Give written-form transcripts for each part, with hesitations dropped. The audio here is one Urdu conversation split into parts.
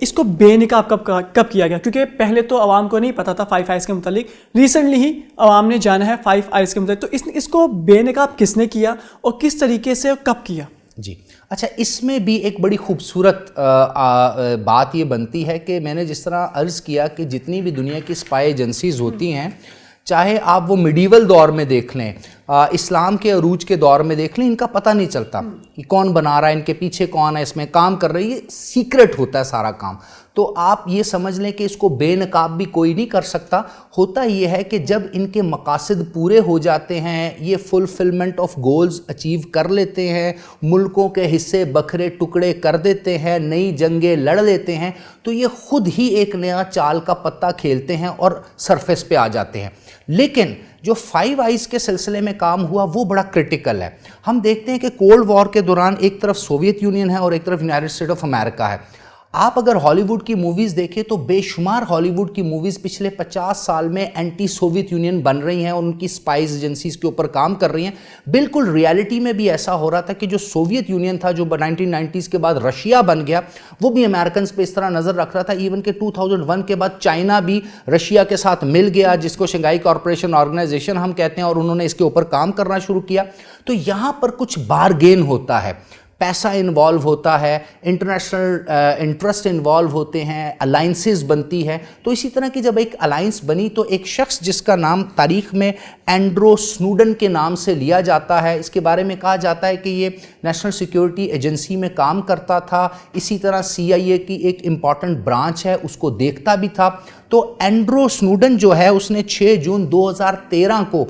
اس کو بے نقاب کب کیا گیا؟ کیونکہ پہلے تو عوام کو نہیں پتا تھا 5 آئیز کے متعلق، ریسنٹلی ہی عوام نے جانا ہے 5 آئیز کے متعلق. تو اس کو بے نقاب کس نے کیا اور کس طریقے سے اور کب کیا؟ جی اچھا، اس میں بھی ایک بڑی خوبصورت بات یہ بنتی ہے کہ میں نے جس طرح عرض کیا کہ جتنی بھی دنیا کی اسپائی ایجنسیز ہوتی ہیں، چاہے آپ وہ میڈیول دور میں دیکھ لیں، اسلام کے عروج کے دور میں دیکھ لیں، ان کا پتہ نہیں چلتا کہ کون بنا رہا ہے، ان کے پیچھے کون ہے، اس میں کام کر رہی ہے، سیکرٹ ہوتا ہے سارا کام. تو آپ یہ سمجھ لیں کہ اس کو بے نقاب بھی کوئی نہیں کر سکتا. ہوتا یہ ہے کہ جب ان کے مقاصد پورے ہو جاتے ہیں، یہ فلفلمنٹ آف گولز اچیو کر لیتے ہیں، ملکوں کے حصے بکھرے ٹکڑے کر دیتے ہیں، نئی جنگیں لڑ لیتے ہیں، تو یہ خود ہی ایک نیا چال کا پتہ کھیلتے ہیں اور سرفیس پہ آ جاتے ہیں. لیکن جو 5 آئیز کے سلسلے میں کام ہوا وہ بڑا کرٹیکل ہے. ہم دیکھتے ہیں کہ کولڈ وار کے دوران ایک طرف سوویت یونین ہے اور ایک طرف یونائٹڈ اسٹیٹ آف امریکہ ہے. آپ اگر ہالی ووڈ کی موویز دیکھیں تو بے شمار ہالی ووڈ کی موویز پچھلے 50 سال میں اینٹی سوویت یونین بن رہی ہیں اور ان کی اسپائز ایجنسیز کے اوپر کام کر رہی ہیں. بالکل ریالٹی میں بھی ایسا ہو رہا تھا کہ جو سوویت یونین تھا، جو 1990s کے بعد رشیا بن گیا، وہ بھی امریکنز پہ اس طرح نظر رکھ رہا تھا. ایون کہ 2001 کے بعد چائنا بھی رشیا کے ساتھ مل گیا، جس کو شنگھائی کارپوریشن آرگنائزیشن ہم کہتے ہیں، اور انہوں نے اس کے اوپر کام کرنا شروع کیا. تو یہاں پر کچھ بارگین ہوتا ہے، پیسہ انوالو ہوتا ہے، انٹرنیشنل انٹرسٹ انوالو ہوتے ہیں، الائنسز بنتی ہے. تو اسی طرح کی جب ایک الائنس بنی تو ایک شخص جس کا نام تاریخ میں اینڈرو سنوڈن کے نام سے لیا جاتا ہے، اس کے بارے میں کہا جاتا ہے کہ یہ نیشنل سیکیورٹی ایجنسی میں کام کرتا تھا، اسی طرح CIA کی ایک امپورٹنٹ برانچ ہے اس کو دیکھتا بھی تھا. تو اینڈرو سنوڈن جو ہے اس نے 6 جون 2013 کو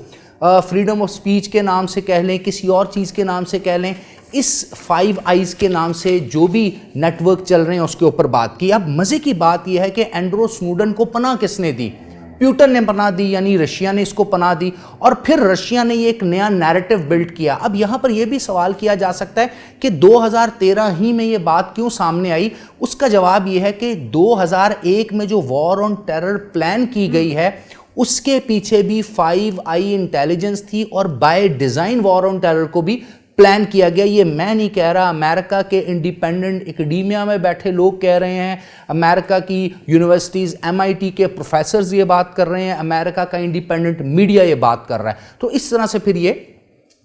فریڈم آف سپیچ کے نام سے کہہ لیں، کسی اور چیز کے نام سے کہہ لیں، اس 5 آئیز کے نام سے جو بھی نیٹ ورک چل رہے ہیں اس کے اوپر بات کی. اب مزے کی بات یہ ہے کہ اینڈرو سنوڈن کو پناہ کس نے دی؟ پیوٹن نے پناہ دی، یعنی رشیا نے اس کو پناہ دی، اور پھر رشیا نے یہ ایک نیا نیریٹو بلڈ کیا. اب یہاں پر یہ بھی سوال کیا جا سکتا ہے کہ 2013 ہی میں یہ بات کیوں سامنے آئی؟ اس کا جواب یہ ہے کہ 2001 میں جو وار آن ٹیرر پلان کی گئی ہے اس کے پیچھے بھی 5 آئی انٹیلیجنس تھی، اور by design war on terror کو بھی پلان کیا گیا. یہ میں نہیں کہہ رہا، امریکہ کے انڈیپینڈنٹ اکیڈیمیا میں بیٹھے لوگ کہہ رہے ہیں، امریکہ کی یونیورسٹیز MIT کے پروفیسرز یہ بات کر رہے ہیں، امریکہ کا انڈیپینڈنٹ میڈیا یہ بات کر رہا ہے. تو اس طرح سے پھر یہ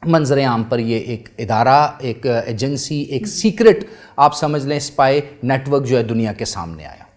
منظر عام پر یہ ایک ادارہ، ایک ایجنسی، ایک سیکرٹ آپ سمجھ لیں اسپائی نیٹ ورک جو ہے دنیا کے سامنے آیا.